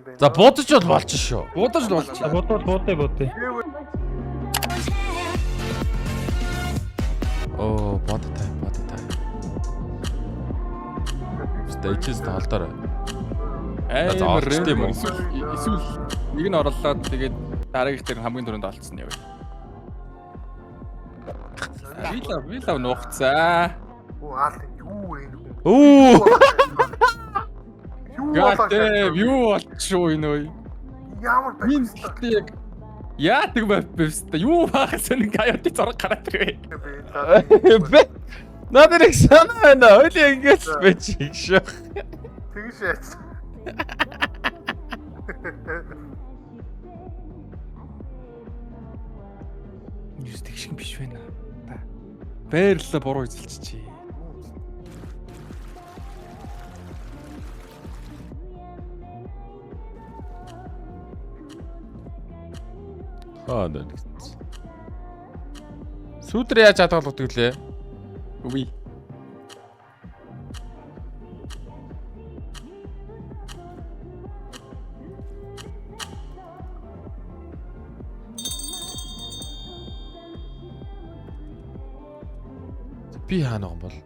юм бэ? За будаж бол болж шүү. Будаж л болчих. Буудаа. Оо, бодтой. Стейчс талдаар. Амар тийм үү? Эсвэл нэг нь орлоод тэгээд дараагийнх дээр хамгийн түрүүнд олцсон яв. Би лав нухцаа. Оо аалын юу вэ энэ хүн? Оо. Гатэ юу болчихоо энэ үе. Ямар Мин байх вэ? яг яадаг байвста юу бахсан нэг аюуты зураг гараад Бэ. ирвэ. Надад их санаа байна. Хойлоо ингэж байж их шүү. Тэгш яац. Юус тэг шиг биш байна. Баярлалаа буруу эзэлчихье. Хаад нэг. Сүудэр яаж хадгалдаг лээ? Үгүй. Би хаана байгаа юм бол?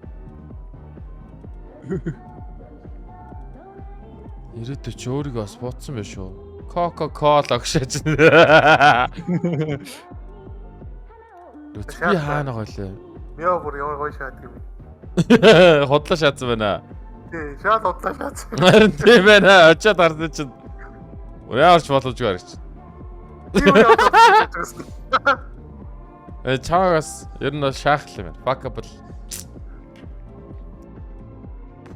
Ирээдүйд ч өөрийгөө бас бодсон байх шүү. Coca-Cola гшиж. Би хаана байгаа лээ? Яа бүр ямар гоё шат юм бэ? Хотлоо шаацсан байна. Тий, шат удлаа шат. Харин тийм байна. Очоод харсан чинь яарч боломжгүй харагч. Юу яа гэсэн. Чаагаас ер нь шаахл юм байна. Fuck up.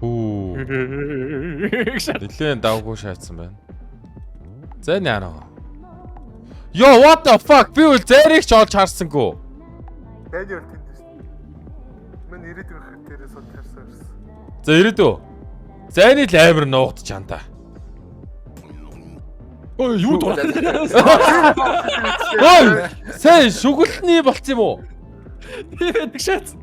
Пүү. Нилээн давгүй шаацсан байна. Зэн яана. Yo, what the fuck? Би үл зээрийг ч олж харсангүй. Дайны өөр тэнд шүү. Мэн ирээдүйн дээрээс ол тарсан ирсэн. За ирээдөө. Зайны л амар нуугдч чанда. Ой, юу дураа. Ой, сэй шүглэний болцсон юм уу? Тийм байдаг шат.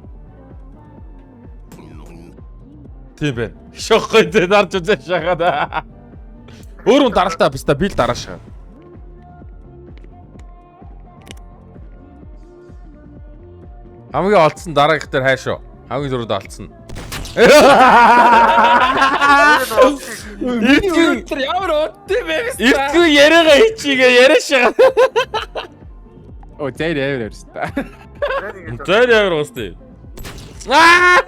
Тийм байна. Шохой зэ дарж үзээ шахаад. Өөрөө даралтаа биста бил дараашаа. Хамгийн олдсон дараагийнх дээр хайшоо. Хамгийн зөрүүд олдсон. Тэр ямар өттэй бэ? Иртгүй яриагаа хийчихээ яриашаа. Оо, зайр авир авирста. Зайр яваа уустай. Аа!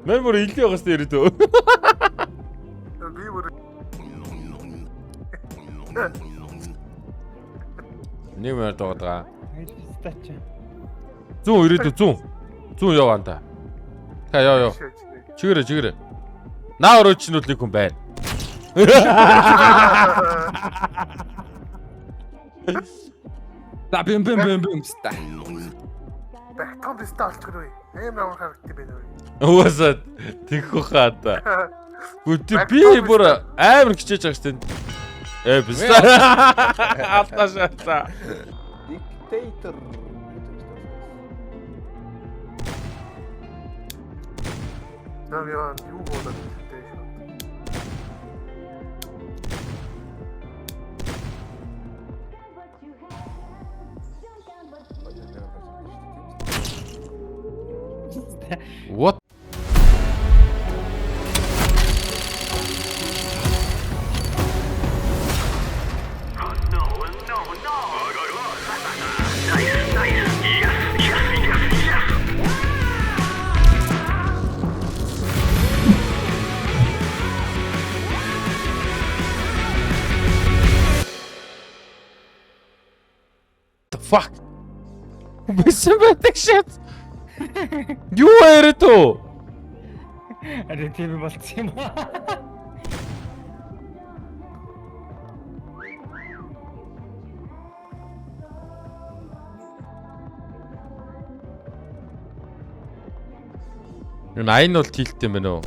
Мэн бүр илээ байгаас ирээдөө. Би бүр Нэг мөр дуугаа. Зүүн ирээдөө зүүн. Зүүн яваа анда. Та яа. Чигэрэ. Наа өрөө чинүүд нэг хүн байна. За бим ста. бактон бистэ олчихгүй. Амар харагддаг байна уу? Уусаад тэгхүү хаата. Би бүр амар хичээж байгаа шүү дээ. Бистэ. Алташаа. Dictator. Навяан юу болоод дictator. What? The fuck? Бисэн байдаг shit. Юу яриа тоо? Аре тийм болцсон юм аа. Юу айн бол тилт юм байна уу?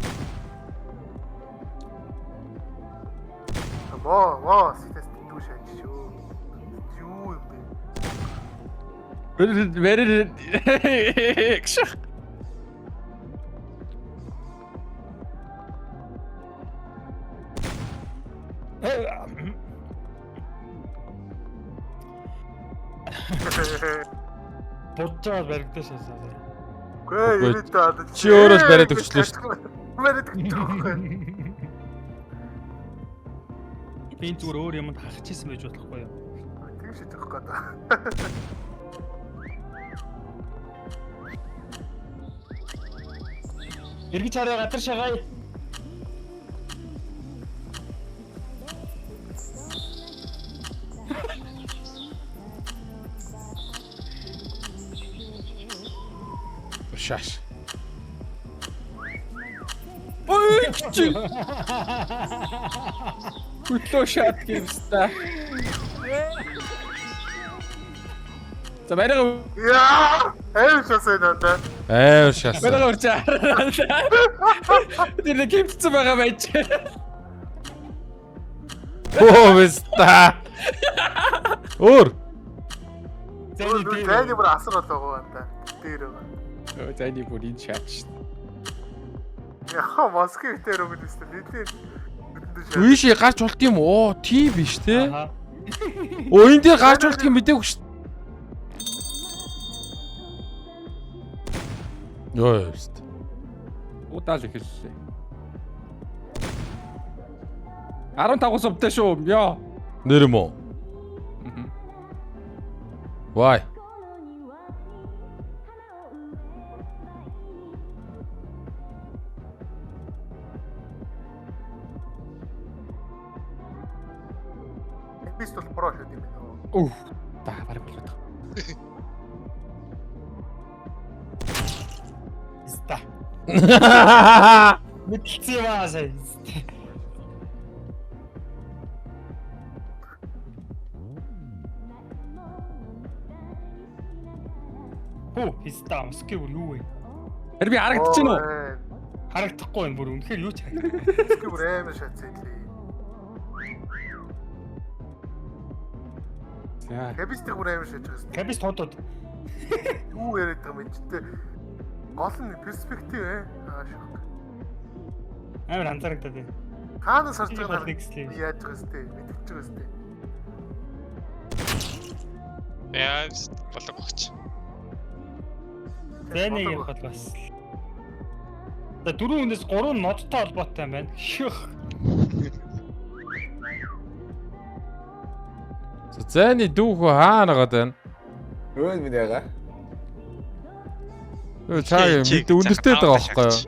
Воо, ситэс дүүшээ шүү. Юу юм бэ? Very Бодцоод баригдаж шаасаа. Гүй ирээд таад. Чи өөрөө л бариад өгчлөө шүү дээ. Бариад өгчихгүй. Би зүгээр өөр юмд хахчихсан байж болохгүй юу? Тийм шийдэх гээд. Эргэж хараа гадар шагаая. Шаш. Ой чи. Хөтлөө шат гэмстэ. За барайгаа Яа! Шасаа надаа. Шас. барайгаа урчаа. Тэр нэг гэмтсэн байгаа байж. Оо вста. Өөр. Зайны бүр асар болоо гоо дээр байгаа. Зайны бүр энэ шаач. Яа, Москвыг дээр өгöd өстө нийлээ. Үйшээ гарч болт юм уу? Тийм биш те. Аха. Оо энэ дээр гарч болт юм мэдээгүй шүү. Йоо вста. Удаал эхэллээ. 15 сувтай шүү. Яа. Нэр юм уу? Why? Пистол про шүү дээ. Өв. Та бараг болоод. Ста. Мэдэлцээ баа сая. Хөө, ста Москва бүр юу вэ? Тэр би харагдаж байна уу? Харагдахгүй байна бүр үнэхээр юу ч харагдахгүй. Москва бүр амар шатсан лээ. За. Кабистик бүр амар шатж байгаа. Кабис тодод. Юу яриад байгаа юм чи тэ. Гол нь перспектив аашиг. Амар анзаарагдаад байна. Хаанаас харж Би байгаа бол нэгслээ. би яаж байгаа сте мэдчихэж байгаа сте. Яа, болог багч. Зэний юм бол бас. За 4 хүнээс 3 нь модтой холбоотой юм байна. Ших. Зэний дүүхөө хаана гад байна? Өөд минь яга. Өө цаа мэд өндөртэй байгаа байхгүй юу?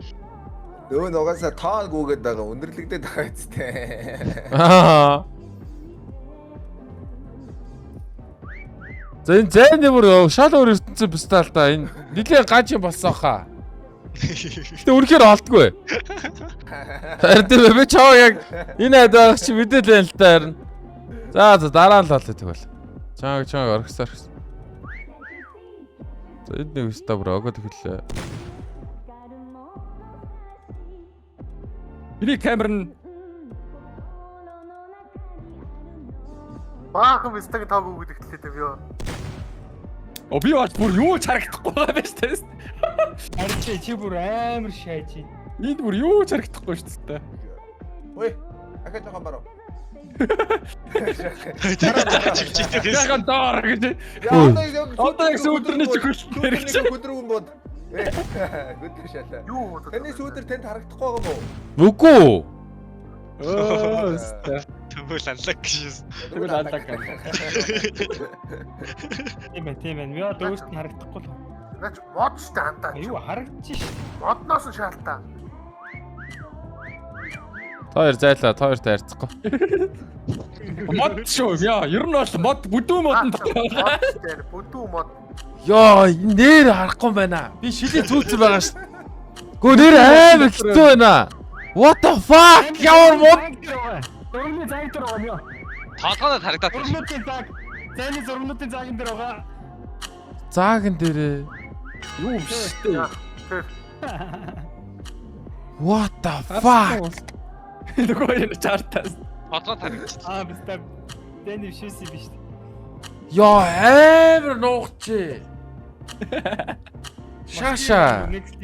Өө нугасаа тоон гүгээд байгаа өндөрлөгдөд байгаа үстэй. Аа. Зэний бүр шал өөр ертөнцийн бистаа л да. Энэ нилээн ганч юм болсон хаа. Гэтэ үнэхээр олдгүй. Харин тийм би чаа яг энэ адаа чи мэдээлэл байна л да харин. За дараа нь л болоо тэгвэл. Чааг оргисаар. За энэ нэг бистаа бүр огоо тэгэлээ. Биний камер нь Баахан бистаг таг өгöd ихтлээ дээ ёо. О би бас бүр юу ч харагдахгүй байгаа байж тээ. Харин чи бүр амар шааж. Энд бүр юу ч харагдахгүй шүү дээ. Ой, ахад жоохон баруу. Яхан доор гэж. Одоо яг сүүдрний чихүүлсэн хэрэгч. Өдрүүн бод. Өдөр шалаа. Юу бодож? Таны сүүдэр тэнд харагдахгүй байгаа мó? Үгүй. Тэгвэл анлаг гэж. Тэгвэл алдаг. Тийм ээ. Яа дөөст нь харагдахгүй л. Наач мод штэ хандаа. Юу харагдчих ш. Модноос нь шаалтаа. Тоор зайлаа, тоортой харьцахгүй. Мод шүү. Яа, ер нь бол мод бүдүү модон дотор. Мод штэ бүдүү мод. Йоо, нэр харахгүй байна. Би шилийн зүүцэн байгаа ш. Гү нэр амар хэцүү байна. What the fuck? Ямар мод? Дөрмөний зайг дээр байгаа юм. Тоолгонод харагдаад байна. Зурмуудын зайг. Зайны зурмуудын зайг дээр байгаа. Зааган дээрээ. Юу биш дээ. Тэр What the fuck? Нөгөө юм чартаас. Тоолгонод харагдчих. Бистэ. Дэний шүүси биш. Йоо, амар нуугч. Шаша.